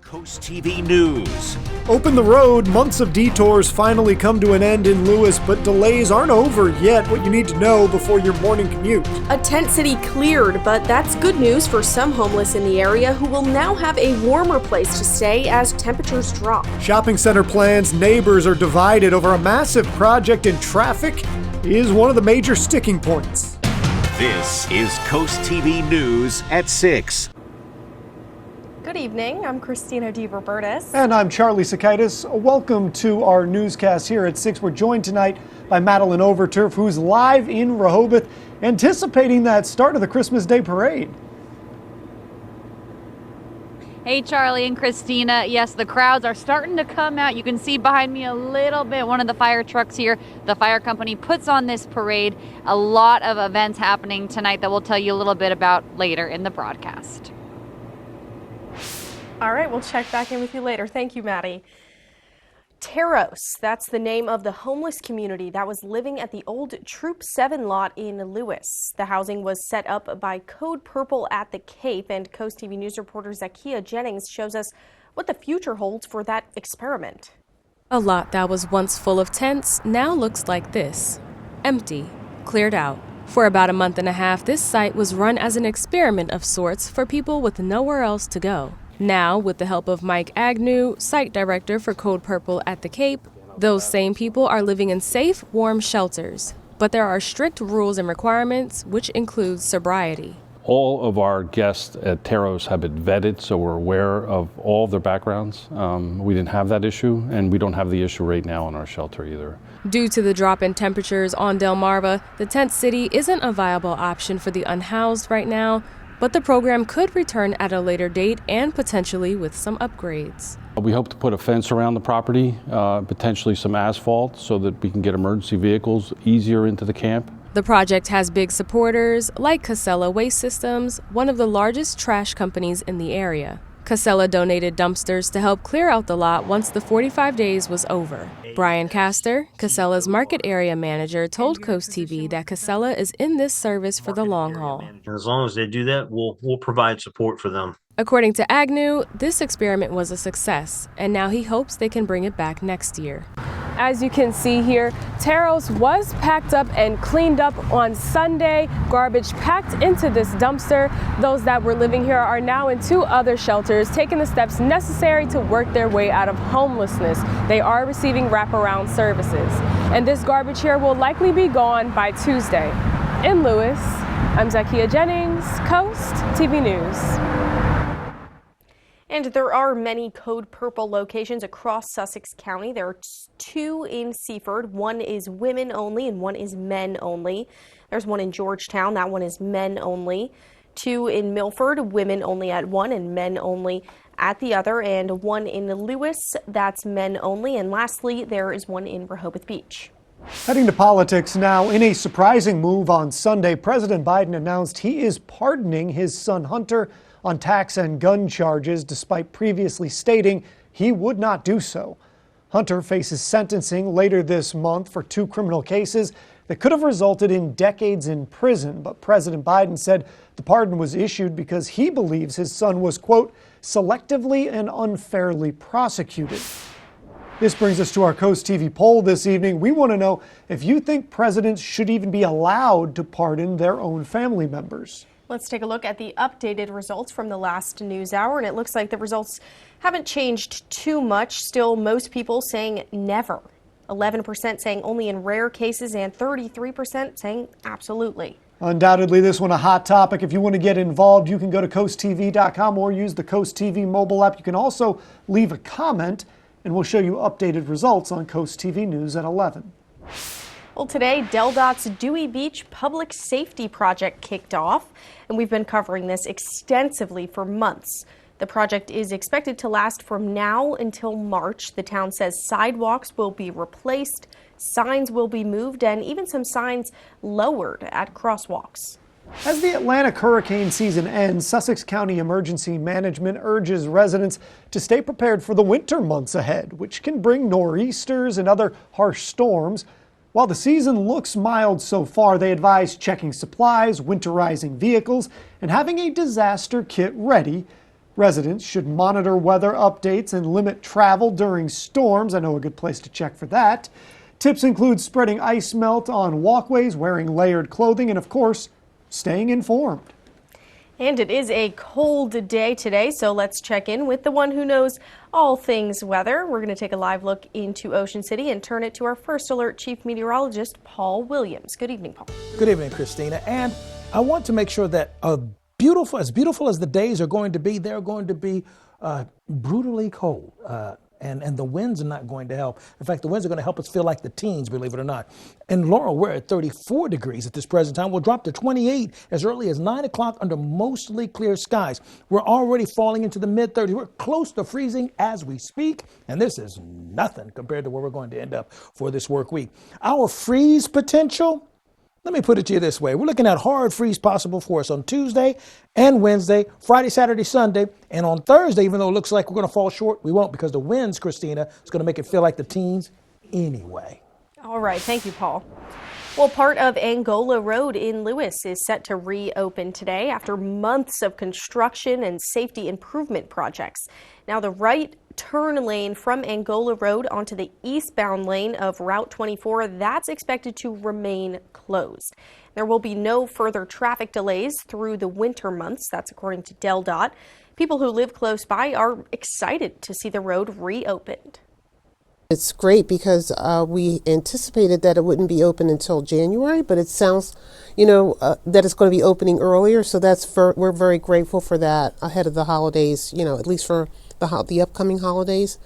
Coast TV News. Open the road. Months of detours finally come to an end in Lewes, but delays aren't over yet. What you need to know before your morning commute. A tent city cleared, but that's good news for some homeless in the area who will now have a warmer place to stay as temperatures drop. Shopping center plans, neighbors are divided over a massive project, and traffic is one of the major sticking points. This is Coast TV News at 6. Good evening, I'm Christina DeRobertis. And I'm Charlie Sakaitis. Welcome to our newscast here at 6. We're joined tonight by Madeline Overturf, who's live in Rehoboth, anticipating that start of the Christmas Day parade. Hey, Charlie and Christina. Yes, the crowds are starting to come out. You can see behind me a little bit one of the fire trucks here. The fire company puts on this parade. A lot of events happening tonight that we'll tell you a little bit about later in the broadcast. All right, we'll check back in with you later. Thank you, Maddie. Taros, that's the name of the homeless community that was living at the old Troop 7 lot in Lewes. The housing was set up by Code Purple at the Cape, and Coast TV News reporter Zakia Jennings shows us what the future holds for that experiment. A lot that was once full of tents now looks like this. Empty, cleared out. For about a month and a half, this site was run as an experiment of sorts for people with nowhere else to go. Now, with the help of Mike Agnew, site director for Code Purple at the Cape, those same people are living in safe, warm shelters. But there are strict rules and requirements, which includes sobriety. All of our guests at Taros have been vetted, so we're aware of all of their backgrounds. We didn't have that issue, and we don't have the issue right now in our shelter either. Due to the drop in temperatures on Delmarva, the tent city isn't a viable option for the unhoused right now, but the program could return at a later date and potentially with some upgrades. We hope to put a fence around the property, potentially some asphalt, so that we can get emergency vehicles easier into the camp. The project has big supporters like Casella Waste Systems, one of the largest trash companies in the area. Casella donated dumpsters to help clear out the lot once the 45 days was over. Brian Castor, Casella's market area manager, told Coast TV that Casella is in this service for the long haul. As long as they do that, we'll provide support for them. According to Agnew, this experiment was a success, and now he hopes they can bring it back next year. As you can see here, Taros was packed up and cleaned up on Sunday. Garbage packed into this dumpster. Those that were living here are now in 2 other shelters, taking the steps necessary to work their way out of homelessness. They are receiving wraparound services. And this garbage here will likely be gone by Tuesday. In Lewes, I'm Zakia Jennings, Coast TV News. And there are many Code Purple locations across Sussex County. There are 2 in Seaford. One is women only and one is men only. There's one in Georgetown. That one is men only. 2 in Milford, women only at one and men only at the other. And 1 in Lewes, that's men only. And lastly, there is one in Rehoboth Beach. Heading to politics now. In a surprising move on Sunday, President Biden announced he is pardoning his son Hunter on tax and gun charges, despite previously stating he would not do so. Hunter faces sentencing later this month for 2 criminal cases that could have resulted in decades in prison, but President Biden said the pardon was issued because he believes his son was, quote, selectively and unfairly prosecuted. This brings us to our Coast TV poll this evening. We want to know if you think presidents should even be allowed to pardon their own family members. Let's take a look at the updated results from the last news hour, and it looks like the results haven't changed too much. Still, most people saying never. 11% saying only in rare cases, and 33% saying absolutely. Undoubtedly, this one a hot topic. If you want to get involved, you can go to coasttv.com or use the Coast TV mobile app. You can also leave a comment, and we'll show you updated results on Coast TV News at 11. Well, today, DelDOT's Dewey Beach Public Safety Project kicked off, and we've been covering this extensively for months. The project is expected to last from now until March. The town says sidewalks will be replaced, signs will be moved, and even some signs lowered at crosswalks. As the Atlantic hurricane season ends, Sussex County Emergency Management urges residents to stay prepared for the winter months ahead, which can bring nor'easters and other harsh storms. While the season looks mild so far, they advise checking supplies, winterizing vehicles, and having a disaster kit ready. Residents should monitor weather updates and limit travel during storms. I know a good place to check for that. Tips include spreading ice melt on walkways, wearing layered clothing, and of course, staying informed. And it is a cold day today, so let's check in with the one who knows all things weather. We're going to take a live look into Ocean City and turn it to our first alert chief meteorologist, Paul Williams. Good evening, Paul. Good evening, Christina. And I want to make sure that as beautiful as the days are going to be, they're going to be brutally cold. And the winds are not going to help. In fact, the winds are going to help us feel like the teens, believe it or not. In Laurel, we're at 34 degrees at this present time. We'll drop to 28 as early as 9 o'clock under mostly clear skies. We're already falling into the mid-30s. We're close to freezing as we speak, and this is nothing compared to where we're going to end up for this work week. Our freeze potential, let me put it to you this way. We're looking at hard freeze possible for us on Tuesday and Wednesday, Friday, Saturday, Sunday, and on Thursday, even though it looks like we're going to fall short, we won't, because the winds, Christina, is going to make it feel like the teens anyway. All right. Thank you, Paul. Well, part of Angola Road in Lewes is set to reopen today after months of construction and safety improvement projects. Now, the right turn lane from Angola Road onto the eastbound lane of Route 24, that's expected to remain closed. There will be no further traffic delays through the winter months. That's according to DelDOT. People who live close by are excited to see the road reopened. It's great because we anticipated that it wouldn't be open until January, but it sounds, that it's going to be opening earlier. So we're very grateful for that ahead of the holidays, at least for the upcoming holidays.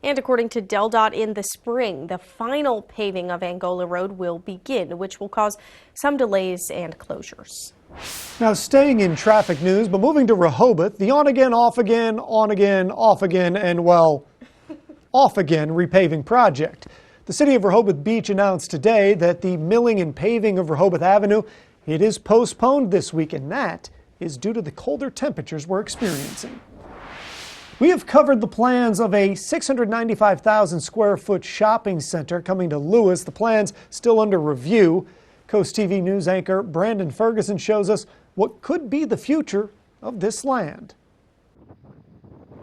And according to DelDOT, in the spring, the final paving of Angola Road will begin, which will cause some delays and closures. Now, staying in traffic news, but moving to Rehoboth, the on-again, off-again, on-again, off-again, and, well, off-again repaving project. The city of Rehoboth Beach announced today that the milling and paving of Rehoboth Avenue, it is postponed this week, and that is due to the colder temperatures we're experiencing. We have covered the plans of a 695,000 square foot shopping center coming to Lewes. The plan's still under review. CoastTV news anchor Brandon Ferguson shows us what could be the future of this land.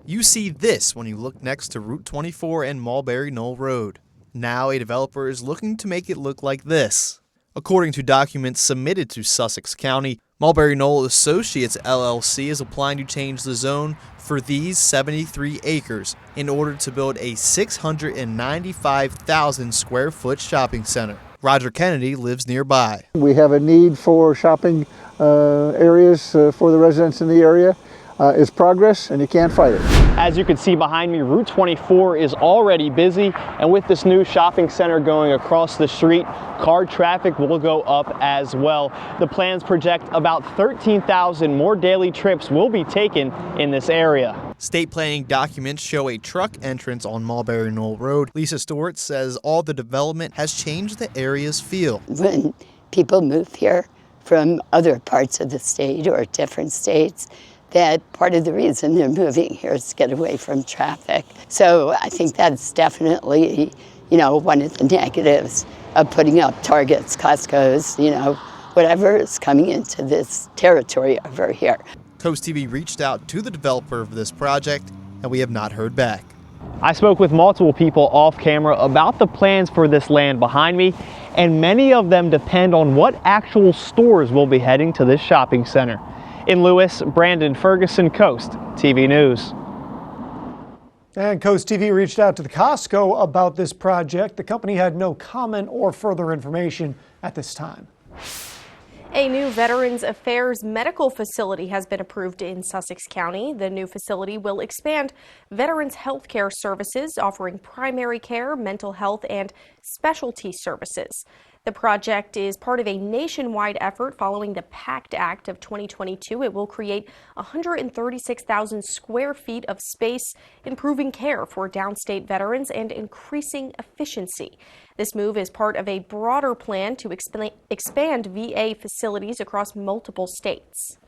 You see this when you look next to Route 24 and Mulberry Knoll Road. Now a developer is looking to make it look like this. According to documents submitted to Sussex County, Mulberry Knoll Associates LLC is applying to change the zone for these 73 acres in order to build a 695,000 square foot shopping center. Roger Kennedy lives nearby. We have a need for shopping areas for the residents in the area. It's progress, and you can't fight it. As you can see behind me, Route 24 is already busy, and with this new shopping center going across the street, car traffic will go up as well. The plans project about 13,000 more daily trips will be taken in this area. State planning documents show a truck entrance on Mulberry Knoll Road. Lisa Stewart says all the development has changed the area's feel. When people move here from other parts of the state or different states, that part of the reason they're moving here is to get away from traffic. So I think that's definitely, one of the negatives of putting up Targets, Costco's, whatever is coming into this territory over here. CoastTV reached out to the developer of this project, and we have not heard back. I spoke with multiple people off camera about the plans for this land behind me, and many of them depend on what actual stores will be heading to this shopping center. In Lewes, Brandon Ferguson, Coast TV News. And Coast TV reached out to the Costco about this project. The company had no comment or further information at this time. A new Veterans Affairs medical facility has been approved in Sussex County. The new facility will expand veterans health care services, offering primary care, mental health, and specialty services. The project is part of a nationwide effort following the PACT Act of 2022. It will create 136,000 square feet of space, improving care for downstate veterans and increasing efficiency. This move is part of a broader plan to expand VA facilities across multiple states.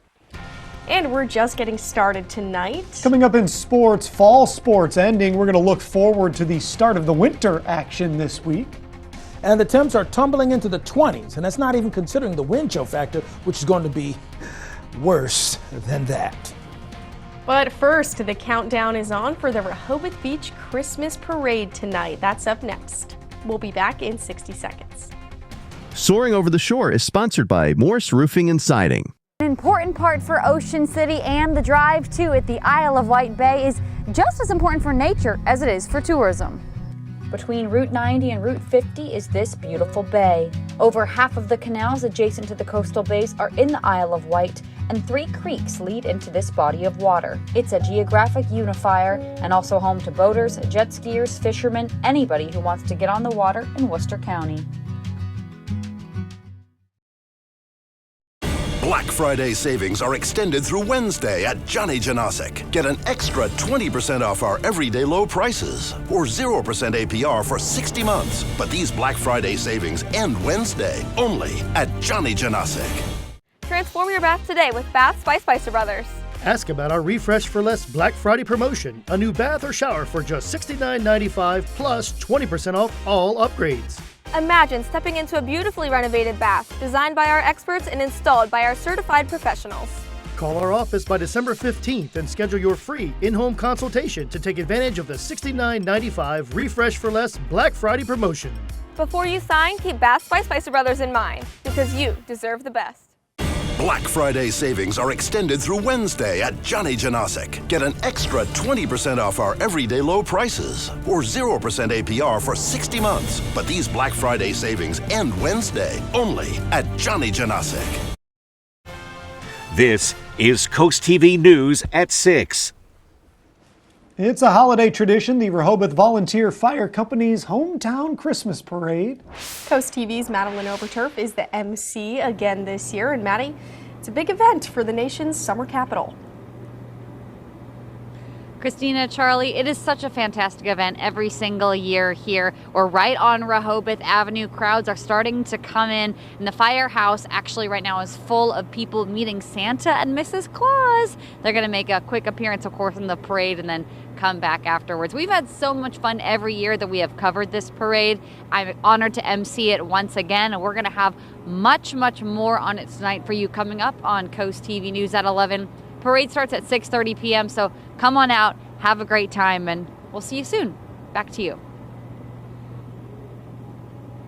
And we're just getting started tonight. Coming up in sports, fall sports ending. We're going to look forward to the start of the winter action this week. And the temps are tumbling into the 20s, and that's not even considering the wind chill factor, which is going to be worse than that. But first, the countdown is on for the Rehoboth Beach Christmas Parade tonight. That's up next. We'll be back in 60 seconds. Soaring Over the Shore is sponsored by Morse Roofing and Siding. An important part for Ocean City and the drive to it, the Isle of Wight Bay, is just as important for nature as it is for tourism. Between Route 90 and Route 50 is this beautiful bay. Over half of the canals adjacent to the coastal bays are in the Isle of Wight, and 3 creeks lead into this body of water. It's a geographic unifier and also home to boaters, jet skiers, fishermen, anybody who wants to get on the water in Worcester County. Black Friday savings are extended through Wednesday at Johnny Janosic. Get an extra 20% off our everyday low prices or 0% APR for 60 months. But these Black Friday savings end Wednesday only at Johnny Janosic. Transform your bath today with Baths by Spicer Brothers. Ask about our Refresh for Less Black Friday promotion. A new bath or shower for just $69.95 plus 20% off all upgrades. Imagine stepping into a beautifully renovated bath designed by our experts and installed by our certified professionals. Call our office by December 15th and schedule your free in-home consultation to take advantage of the $69.95 Refresh for Less Black Friday promotion. Before you sign, keep Baths by Spicer Brothers in mind, because you deserve the best. Black Friday savings are extended through Wednesday at Johnny Janosic. Get an extra 20% off our everyday low prices or 0% APR for 60 months. But these Black Friday savings end Wednesday only at Johnny Janosic. This is Coast TV News at 6. It's a holiday tradition, the Rehoboth Volunteer Fire Company's hometown Christmas parade. Coast TV's Madeline Overturf is the MC again this year. And Maddie, it's a big event for the nation's summer capital. Christina, Charlie, it is such a fantastic event every single year here. We're right on Rehoboth Avenue. Crowds are starting to come in, and the firehouse actually right now is full of people meeting Santa and Mrs. Claus. They're going to make a quick appearance, of course, in the parade and then come back afterwards. We've had so much fun every year that we have covered this parade. I'm honored to MC it once again, and we're going to have much, much more on it tonight for you coming up on Coast TV News at 11. Parade starts at 6:30 p.m., so come on out, have a great time, and we'll see you soon. Back to you.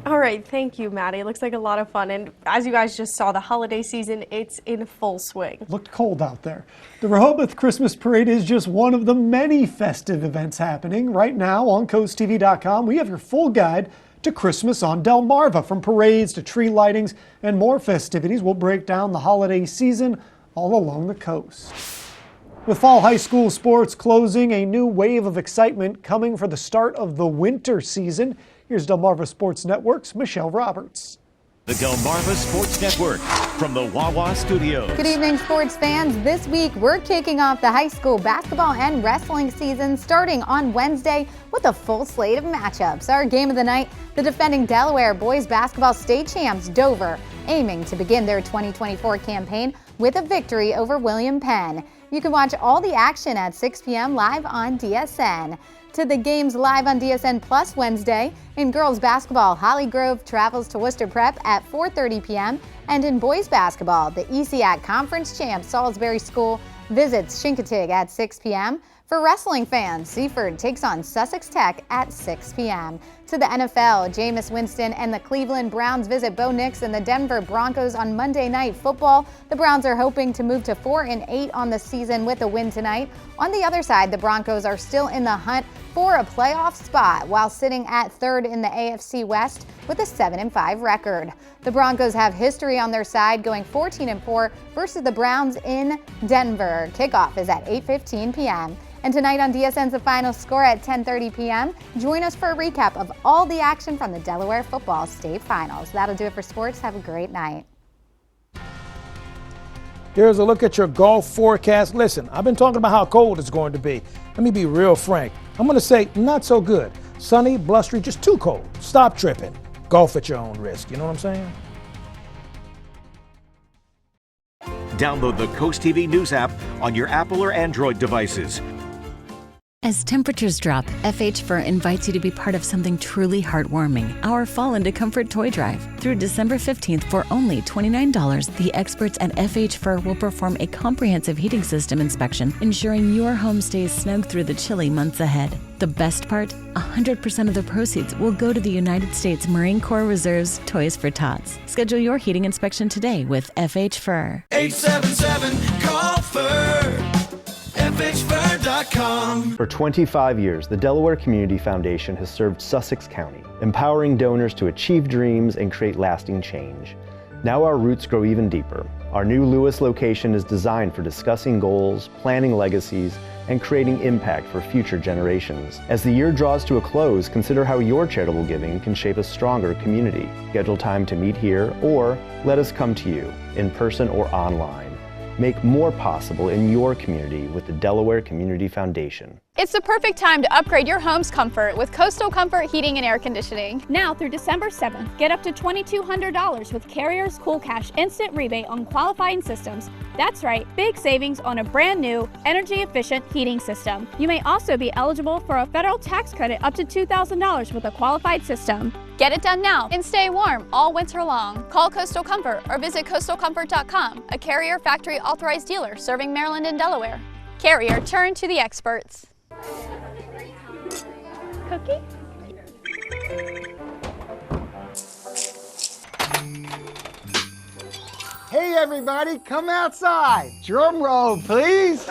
All right, thank you, Maddie. It looks like a lot of fun. And as you guys just saw, the holiday season, it's in full swing. Looked cold out there. The Rehoboth Christmas Parade is just one of the many festive events happening. Right now on CoastTV.com, we have your full guide to Christmas on Delmarva. From parades to tree lightings and more festivities, we'll break down the holiday season all along the coast. With fall high school sports closing, a new wave of excitement coming for the start of the winter season. Here's Delmarva Sports Network's Michelle Roberts. The Delmarva Sports Network from the Wawa Studios. Good evening, sports fans. This week, we're kicking off the high school basketball and wrestling season starting on Wednesday with a full slate of matchups. Our game of the night, the defending Delaware boys basketball state champs Dover, aiming to begin their 2024 campaign with a victory over William Penn. You can watch all the action at 6 p.m. live on DSN. To the games live on DSN Plus Wednesday. In girls basketball, Holly Grove travels to Worcester Prep at 4:30 p.m. And in boys basketball, the ESEAC Conference champ Salisbury School visits Chincoteague at 6 p.m. For wrestling fans, Seaford takes on Sussex Tech at 6 p.m. To the NFL, Jameis Winston and the Cleveland Browns visit Bo Nix and the Denver Broncos on Monday Night Football. The Browns are hoping to move to 4-8 on the season with a win tonight. On the other side, the Broncos are still in the hunt for a playoff spot while sitting at third in the AFC West with a 7-5 record. The Broncos have history on their side, going 14-4 versus the Browns in Denver. Kickoff is at 8:15 p.m. And tonight on DSN's The Final Score at 10:30 p.m. Join us for a recap of all the action from the Delaware Football State Finals. That'll do it for sports. Have a great night. Here's a look at your golf forecast. Listen, I've been talking about how cold it's going to be. Let me be real frank. I'm going to say not so good. Sunny, blustery, just too cold. Stop tripping. Golf at your own risk. You know what I'm saying? Download the Coast TV News app on your Apple or Android devices. As temperatures drop, FH Fur invites you to be part of something truly heartwarming, our Fall into Comfort Toy Drive. Through December 15th for only $29, the experts at FH Fur will perform a comprehensive heating system inspection, ensuring your home stays snug through the chilly months ahead. The best part? 100% of the proceeds will go to the United States Marine Corps Reserve's Toys for Tots. Schedule your heating inspection today with FH Fur. 877-CALL-FUR. FHFur.com. For 25 years, the Delaware Community Foundation has served Sussex County, empowering donors to achieve dreams and create lasting change. Now our roots grow even deeper. Our new Lewes location is designed for discussing goals, planning legacies, and creating impact for future generations. As the year draws to a close, consider how your charitable giving can shape a stronger community. Schedule time to meet here, or let us come to you, in person or online. Make more possible in your community with the Delaware Community Foundation. It's the perfect time to upgrade your home's comfort with Coastal Comfort Heating and Air Conditioning. Now through December 7th, get up to $2,200 with Carrier's Cool Cash Instant Rebate on qualifying systems. That's right, big savings on a brand new, energy-efficient heating system. You may also be eligible for a federal tax credit up to $2,000 with a qualified system. Get it done now and stay warm all winter long. Call Coastal Comfort or visit coastalcomfort.com, a Carrier factory authorized dealer serving Maryland and Delaware. Carrier, turn to the experts. Cookie? Hey everybody, come outside. Drum roll, please.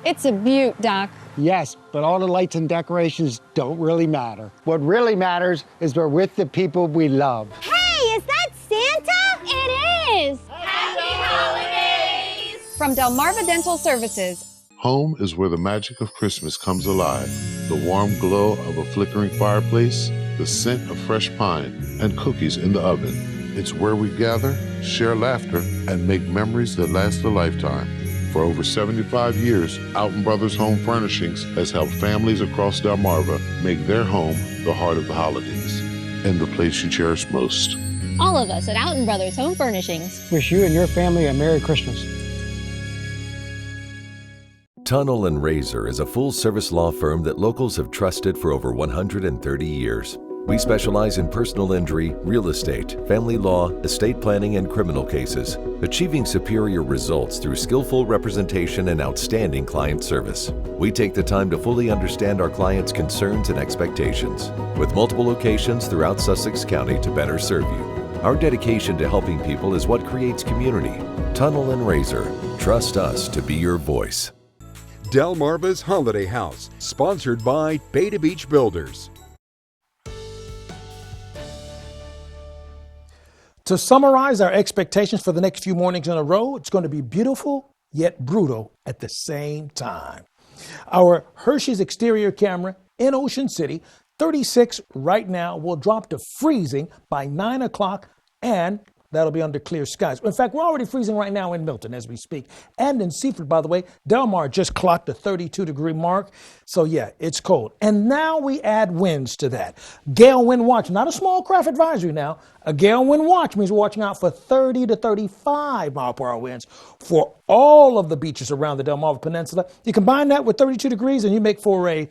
It's a beaut, Doc. Yes, but all the lights and decorations don't really matter. What really matters is we're with the people we love. Hey, is that Santa? It is! Happy Holidays! From Delmarva Dental Services. Home is where the magic of Christmas comes alive. The warm glow of a flickering fireplace, the scent of fresh pine, and cookies in the oven. It's where we gather, share laughter, and make memories that last a lifetime. For over 75 years, Alton Brothers Home Furnishings has helped families across Delmarva make their home the heart of the holidays and the place you cherish most. All of us at Alton Brothers Home Furnishings wish you and your family a Merry Christmas. Tunnel & Razor is a full-service law firm that locals have trusted for over 130 years. We specialize in personal injury, real estate, family law, estate planning, and criminal cases, achieving superior results through skillful representation and outstanding client service. We take the time to fully understand our clients' concerns and expectations, with multiple locations throughout Sussex County to better serve you. Our dedication to helping people is what creates community. Tunnel & Razor. Trust us to be your voice. Delmarva's Holiday House, sponsored by Beta Beach Builders. To summarize our expectations for the next few mornings in a row, it's going to be beautiful yet brutal at the same time. Our Hershey's exterior camera in Ocean City, 36 right now, will drop to freezing by 9 o'clock, and that'll be under clear skies. In fact, we're already freezing right now in Milton as we speak. And in Seaford, by the way, Del Mar just clocked the 32-degree mark. So yeah, it's cold. And now we add winds to that. Gale wind watch, not a small craft advisory now. A gale wind watch means we're watching out for 30 to 35 mile per hour winds for all of the beaches around the Delmarva Peninsula. You combine that with 32 degrees and you make for a,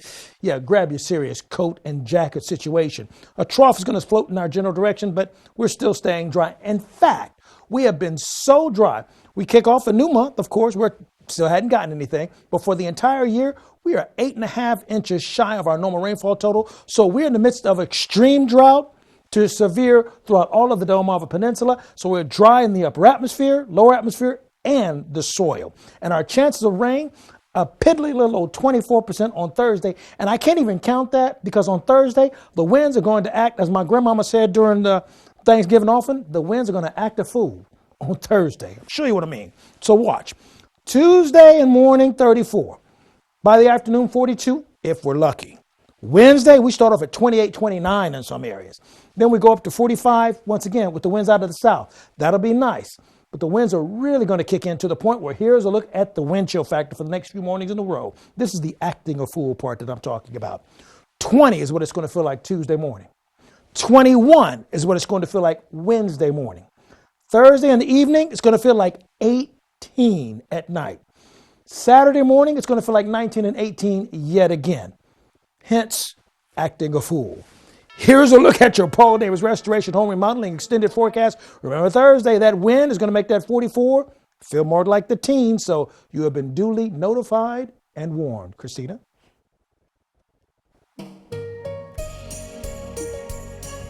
grab your serious coat and jacket situation. A trough is going to float in our general direction, but we're still staying dry. In fact, we have been so dry. We kick off a new month, of course. We still hadn't gotten anything, but for the entire year, we are 8.5 inches shy of our normal rainfall total. So we're in the midst of extreme drought to severe throughout all of the Delmarva Peninsula. So we're dry in the upper atmosphere, lower atmosphere, and the soil. And our chances of rain, a piddly little old 24% on Thursday. And I can't even count that because on Thursday, the winds are going to act, as my grandmama said during the Thanksgiving offering, the winds are going to act a fool on Thursday. I'll show you what I mean. So watch. Tuesday and morning, 34. By the afternoon, 42, if we're lucky. Wednesday, we start off at 28, 29 in some areas. Then we go up to 45, once again, with the winds out of the south. That'll be nice. But the winds are really going to kick in to the point where here's a look at the wind chill factor for the next few mornings in a row. This is the acting a fool part that I'm talking about. 20 is what it's going to feel like Tuesday morning. 21 is what it's going to feel like Wednesday morning. Thursday in the evening, it's going to feel like 18 at night. Saturday morning, it's going to feel like 19 and 18 yet again. Hence, acting a fool. Here's a look at your Paul Davis Restoration Home Remodeling Extended Forecast. Remember Thursday, that wind is going to make that 44 feel more like the teens, so you have been duly notified and warned. Christina?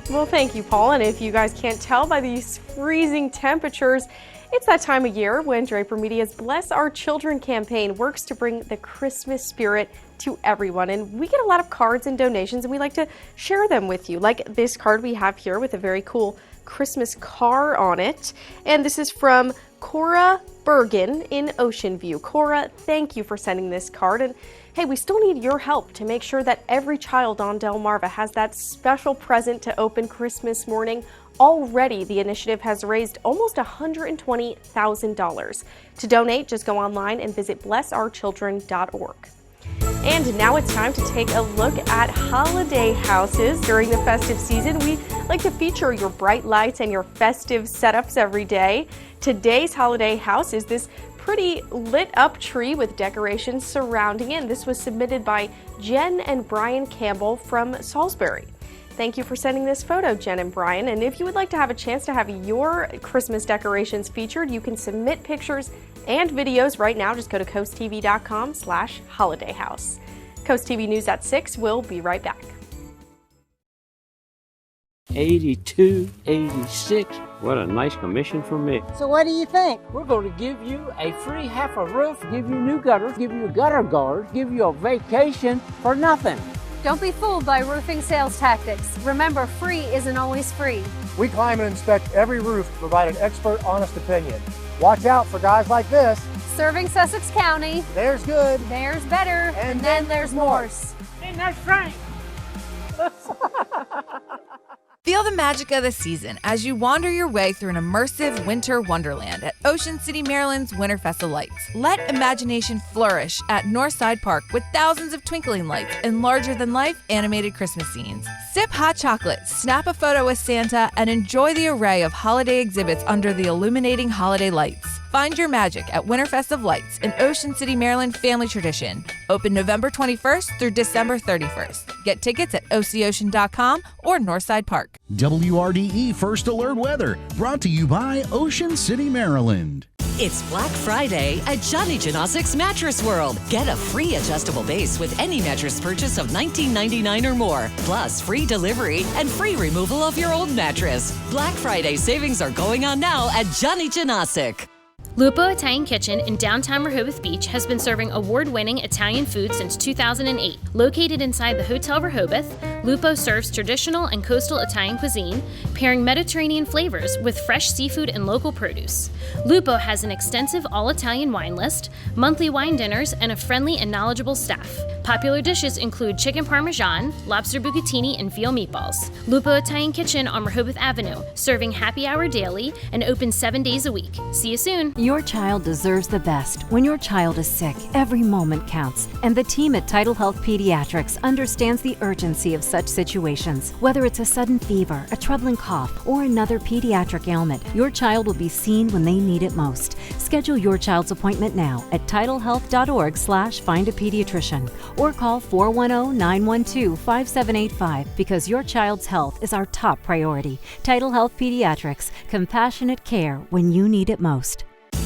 Well, thank you, Paul. And if you guys can't tell by these freezing temperatures, it's that time of year when Draper Media's Bless Our Children campaign works to bring the Christmas spirit to everyone. And we get a lot of cards and donations, and we like to share them with you. Like this card we have here with a very cool Christmas car on it. And this is from Cora Bergen in Ocean View. Cora, thank you for sending this card. And hey, we still need your help to make sure that every child on Delmarva has that special present to open Christmas morning. Already, the initiative has raised almost $120,000. To donate, just go online and visit blessourchildren.org. And now it's time to take a look at holiday houses. During the festive season, we like to feature your bright lights and your festive setups every day. Today's holiday house is this pretty lit up tree with decorations surrounding it. This was submitted by Jen and Brian Campbell from Salisbury. Thank you for sending this photo, Jen and Brian. And if you would like to have a chance to have your Christmas decorations featured, you can submit pictures and videos right now. Just go to coasttv.com/holidayhouse. Coast TV News at 6. We'll be right back. 82, 86. What a nice commission from me. So what do you think? We're going to give you a free half a roof, give you new gutters, give you a gutter guard, give you a vacation for nothing. Don't be fooled by roofing sales tactics. Remember, free isn't always free. We climb and inspect every roof to provide an expert, honest opinion. Watch out for guys like this. Serving Sussex County. There's good. There's better. And then there's Morse. And that's Frank. Feel the magic of the season as you wander your way through an immersive winter wonderland at Ocean City, Maryland's Winterfest of Lights. Let imagination flourish at Northside Park with thousands of twinkling lights and larger-than-life animated Christmas scenes. Sip hot chocolate, snap a photo with Santa, and enjoy the array of holiday exhibits under the illuminating holiday lights. Find your magic at Winterfest of Lights, an Ocean City, Maryland family tradition. Open November 21st through December 31st. Get tickets at OCOcean.com or Northside Park. WRDE First Alert Weather, brought to you by Ocean City, Maryland. It's Black Friday at Johnny Janosik's Mattress World. Get a free adjustable base with any mattress purchase of $19.99 or more, plus free delivery and free removal of your old mattress. Black Friday savings are going on now at Johnny Janosic. Lupo Italian Kitchen in downtown Rehoboth Beach has been serving award-winning Italian food since 2008. Located inside the Hotel Rehoboth, Lupo serves traditional and coastal Italian cuisine, pairing Mediterranean flavors with fresh seafood and local produce. Lupo has an extensive all-Italian wine list, monthly wine dinners, and a friendly and knowledgeable staff. Popular dishes include chicken parmesan, lobster bucatini, and veal meatballs. Lupo Italian Kitchen on Rehoboth Avenue, serving happy hour daily and open 7 days a week. See you soon. Your child deserves the best. When your child is sick, every moment counts. And the team at Tidal Health Pediatrics understands the urgency of such situations. Whether it's a sudden fever, a troubling cough, or another pediatric ailment, your child will be seen when they need it most. Schedule your child's appointment now at tidalhealth.org/findapediatrician or call 410-912-5785 because your child's health is our top priority. Tidal Health Pediatrics, compassionate care when you need it most.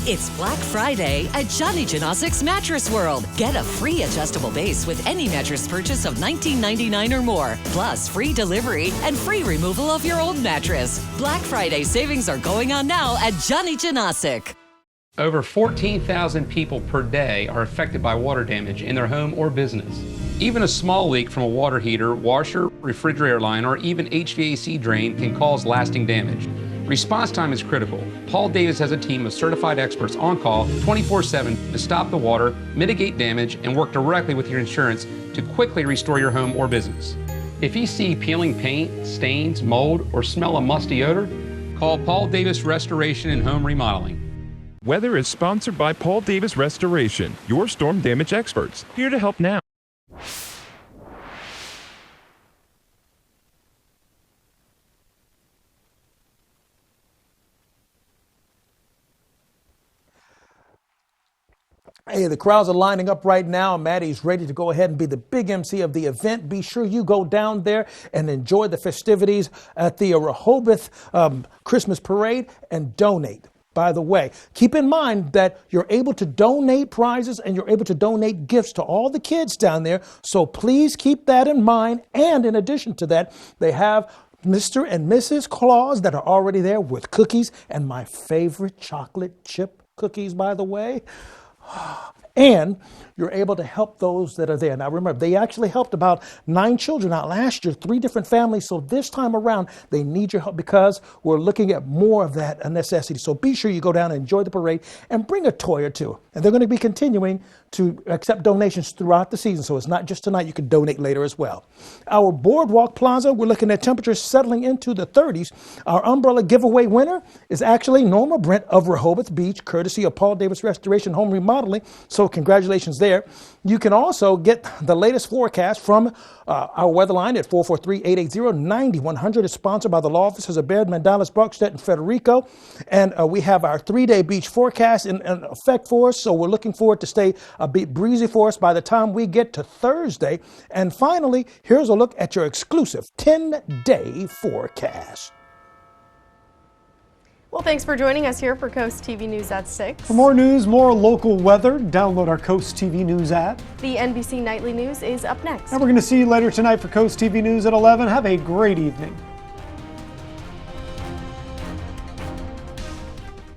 It's Black Friday at Johnny Janosik's Mattress World. Get a free adjustable base with any mattress purchase of $19.99 or more, plus free delivery and free removal of your old mattress. Black Friday savings are going on now at Johnny Janosic. Over 14,000 people per day are affected by water damage in their home or business. Even a small leak from a water heater, washer, refrigerator line, or even HVAC drain can cause lasting damage. Response time is critical. Paul Davis has a team of certified experts on call 24/7 to stop the water, mitigate damage, and work directly with your insurance to quickly restore your home or business. If you see peeling paint, stains, mold, or smell a musty odor, call Paul Davis Restoration and Home Remodeling. Weather is sponsored by Paul Davis Restoration, your storm damage experts, here to help now. Hey, the crowds are lining up right now. Maddie's ready to go ahead and be the big MC of the event. Be sure you go down there and enjoy the festivities at the Rehoboth Christmas Parade and donate. By the way, keep in mind that you're able to donate prizes and you're able to donate gifts to all the kids down there. So please keep that in mind. And in addition to that, they have Mr. and Mrs. Claus that are already there with cookies and my favorite chocolate chip cookies, by the way. And you're able to help those that are there. Now remember, they actually helped about 9 children out last year, 3 different families. So this time around, they need your help because we're looking at more of that a necessity. So be sure you go down and enjoy the parade and bring a toy or two. And they're going to be continuing to accept donations throughout the season. So it's not just tonight, you can donate later as well. Our Boardwalk Plaza, we're looking at temperatures settling into the 30s. Our umbrella giveaway winner is actually Norma Brent of Rehoboth Beach, courtesy of Paul Davis Restoration Home Remodeling. So congratulations there. You can also get the latest forecast from our weather line at 443-880-9100. It's sponsored by the law offices of Baird, Mandalas, Brockstedt, and Federico. And we have our 3-day beach forecast in effect for us. So we're looking forward to stay a bit breezy for us by the time we get to Thursday. And finally, here's a look at your exclusive 10-day forecast. Well, thanks for joining us here for Coast TV News at 6. For more news, more local weather, download our Coast TV News app. The NBC Nightly News is up next. And we're going to see you later tonight for Coast TV News at 11. Have a great evening.